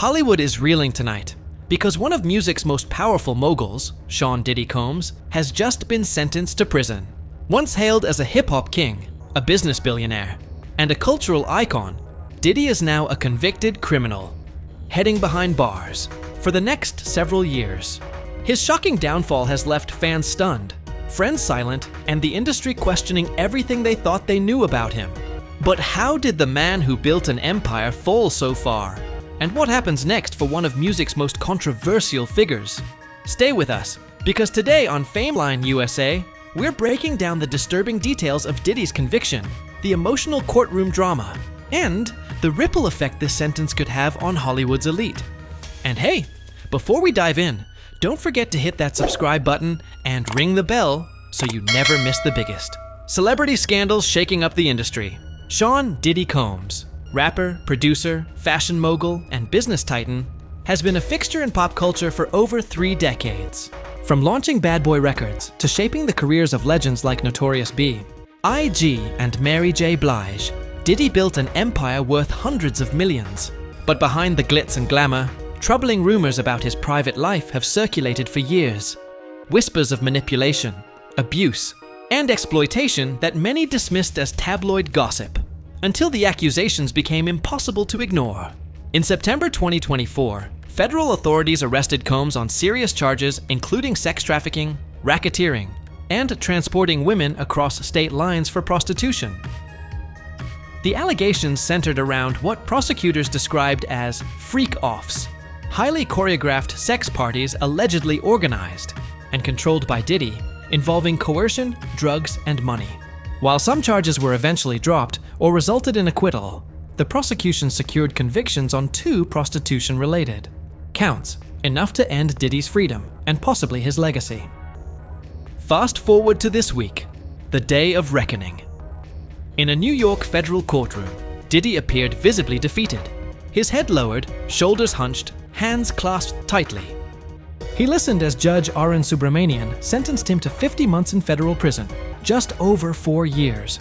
Hollywood is reeling tonight because one of music's most powerful moguls, Sean Diddy Combs, has just been sentenced to prison. Once hailed as a hip-hop king, a business billionaire, and a cultural icon, Diddy is now a convicted criminal, heading behind bars for the next several years. His shocking downfall has left fans stunned, friends silent, and the industry questioning everything they thought they knew about him. But how did the man who built an empire fall so far? And what happens next for one of music's most controversial figures? Stay with us, because today on FameLine USA, we're breaking down the disturbing details of Diddy's conviction, the emotional courtroom drama, and the ripple effect this sentence could have on Hollywood's elite. And hey, before we dive in, don't forget to hit that subscribe button and ring the bell so you never miss the biggest. Celebrity scandals shaking up the industry. Sean Diddy Combs, rapper, producer, fashion mogul, and business titan, has been a fixture in pop culture for over 3 decades. From launching Bad Boy Records to shaping the careers of legends like Notorious B, IG, and Mary J. Blige, Diddy built an empire worth hundreds of millions. But behind the glitz and glamour, troubling rumors about his private life have circulated for years. Whispers of manipulation, abuse, and exploitation that many dismissed as tabloid gossip, until the accusations became impossible to ignore. In September 2024, federal authorities arrested Combs on serious charges including sex trafficking, racketeering, and transporting women across state lines for prostitution. The allegations centered around what prosecutors described as freak-offs, highly choreographed sex parties allegedly organized and controlled by Diddy, involving coercion, drugs, and money. While some charges were eventually dropped or resulted in acquittal, the prosecution secured convictions on 2 prostitution-related counts, enough to end Diddy's freedom and possibly his legacy. Fast forward to this week, the day of reckoning. In a New York federal courtroom, Diddy appeared visibly defeated, his head lowered, shoulders hunched, hands clasped tightly. He listened as Judge R.N. Subramanian sentenced him to 50 months in federal prison, just over 4 years.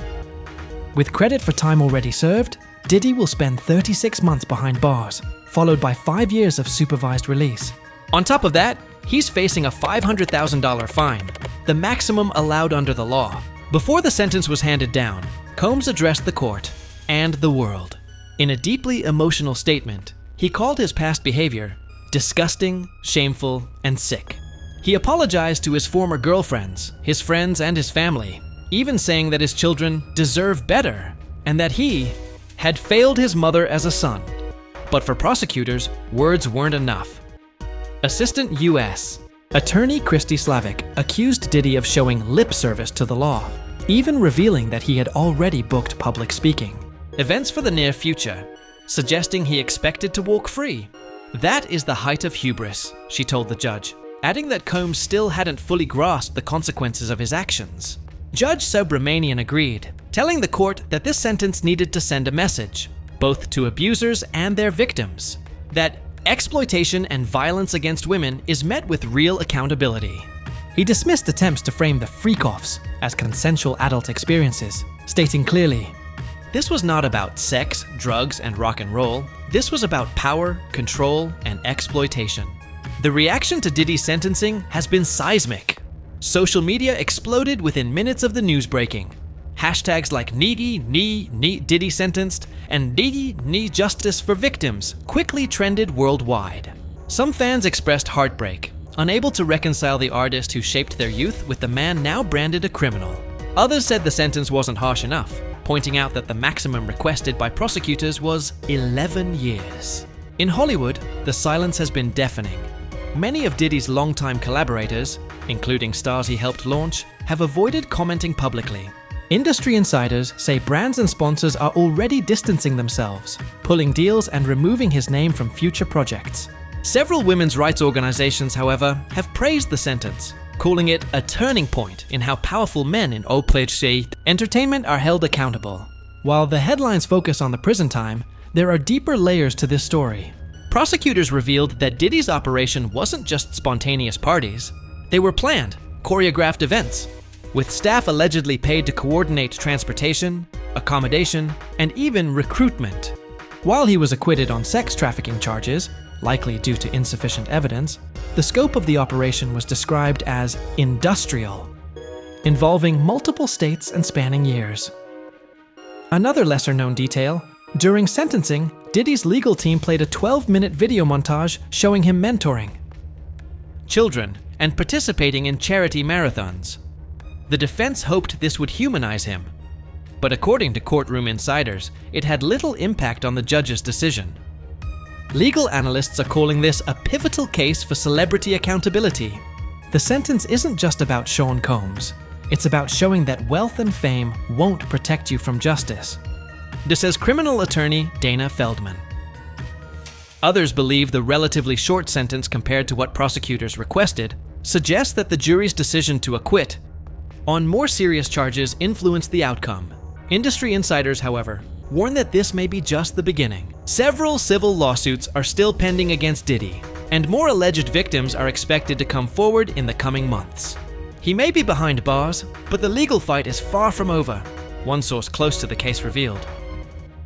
With credit for time already served, Diddy will spend 36 months behind bars, followed by 5 years of supervised release. On top of that, he's facing a $500,000 fine, the maximum allowed under the law. Before the sentence was handed down, Combs addressed the court and the world. In a deeply emotional statement, he called his past behavior disgusting, shameful, and sick. He apologized to his former girlfriends, his friends, and his family, even saying that his children deserve better and that he had failed his mother as a son. But for prosecutors, words weren't enough. Assistant U.S. Attorney Christy Slavic accused Diddy of showing lip service to the law, even revealing that he had already booked public speaking events for the near future, suggesting he expected to walk free. That is the height of hubris, she told the judge, adding that Combs still hadn't fully grasped the consequences of his actions. Judge Subramanian agreed, telling the court that this sentence needed to send a message, both to abusers and their victims, that exploitation and violence against women is met with real accountability. He dismissed attempts to frame the freak-offs as consensual adult experiences, stating clearly, "This was not about sex, drugs, and rock and roll. This was about power, control, and exploitation." The reaction to Diddy's sentencing has been seismic. Social media exploded within minutes of the news breaking. Hashtags like Diddy Diddy sentenced and Diddy justice for victims quickly trended worldwide. Some fans expressed heartbreak, unable to reconcile the artist who shaped their youth with the man now branded a criminal. Others said the sentence wasn't harsh enough, pointing out that the maximum requested by prosecutors was 11 years. In Hollywood, the silence has been deafening. Many of Diddy's longtime collaborators, including stars he helped launch, have avoided commenting publicly. Industry insiders say brands and sponsors are already distancing themselves, pulling deals and removing his name from future projects. Several women's rights organizations, however, have praised the sentence, calling it a turning point in how powerful men in entertainment are held accountable. While the headlines focus on the prison time, there are deeper layers to this story. Prosecutors revealed that Diddy's operation wasn't just spontaneous parties. They were planned, choreographed events, with staff allegedly paid to coordinate transportation, accommodation, and even recruitment. While he was acquitted on sex trafficking charges, likely due to insufficient evidence, the scope of the operation was described as industrial, involving multiple states and spanning years. Another lesser-known detail, during sentencing, Diddy's legal team played a 12-minute video montage showing him mentoring children and participating in charity marathons. The defense hoped this would humanize him, but according to courtroom insiders, it had little impact on the judge's decision. Legal analysts are calling this a pivotal case for celebrity accountability. The sentence isn't just about Sean Combs. It's about showing that wealth and fame won't protect you from justice. This says criminal attorney Dana Feldman. Others believe the relatively short sentence compared to what prosecutors requested suggests that the jury's decision to acquit on more serious charges influenced the outcome. Industry insiders, however, warn that this may be just the beginning. Several civil lawsuits are still pending against Diddy, and more alleged victims are expected to come forward in the coming months. He may be behind bars, but the legal fight is far from over, one source close to the case revealed.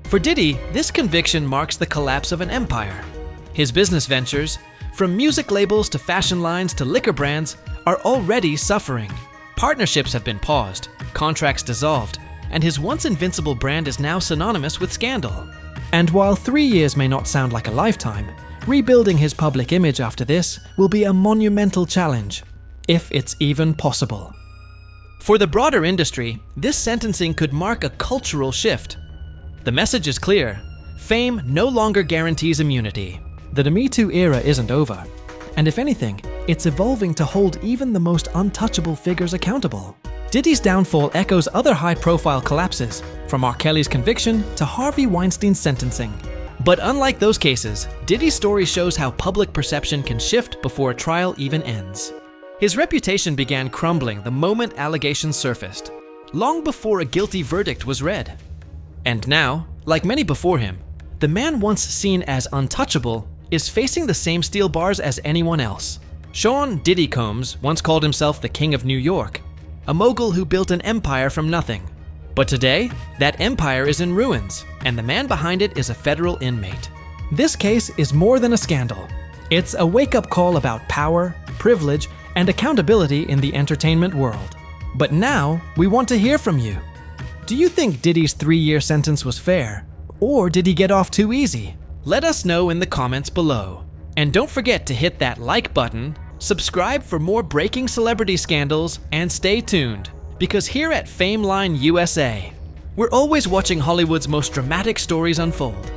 For Diddy, this conviction marks the collapse of an empire. His business ventures, from music labels to fashion lines to liquor brands, are already suffering. Partnerships have been paused, contracts dissolved, and his once invincible brand is now synonymous with scandal. And while 3 years may not sound like a lifetime, rebuilding his public image after this will be a monumental challenge, if it's even possible. For the broader industry, this sentencing could mark a cultural shift. The message is clear: fame no longer guarantees immunity. The Me Too era isn't over, and if anything, it's evolving to hold even the most untouchable figures accountable. Diddy's downfall echoes other high-profile collapses, from R. Kelly's conviction to Harvey Weinstein's sentencing. But unlike those cases, Diddy's story shows how public perception can shift before a trial even ends. His reputation began crumbling the moment allegations surfaced, long before a guilty verdict was read. And now, like many before him, the man once seen as untouchable is facing the same steel bars as anyone else. Sean "Diddy" Combs once called himself the King of New York, a mogul who built an empire from nothing. But today, that empire is in ruins, and the man behind it is a federal inmate. This case is more than a scandal. It's a wake-up call about power, privilege, and accountability in the entertainment world. But now, we want to hear from you. Do you think Diddy's 3-year sentence was fair? Or did he get off too easy? Let us know in the comments below. And don't forget to hit that like button, subscribe for more breaking celebrity scandals, and stay tuned, because here at FameLine USA, we're always watching Hollywood's most dramatic stories unfold.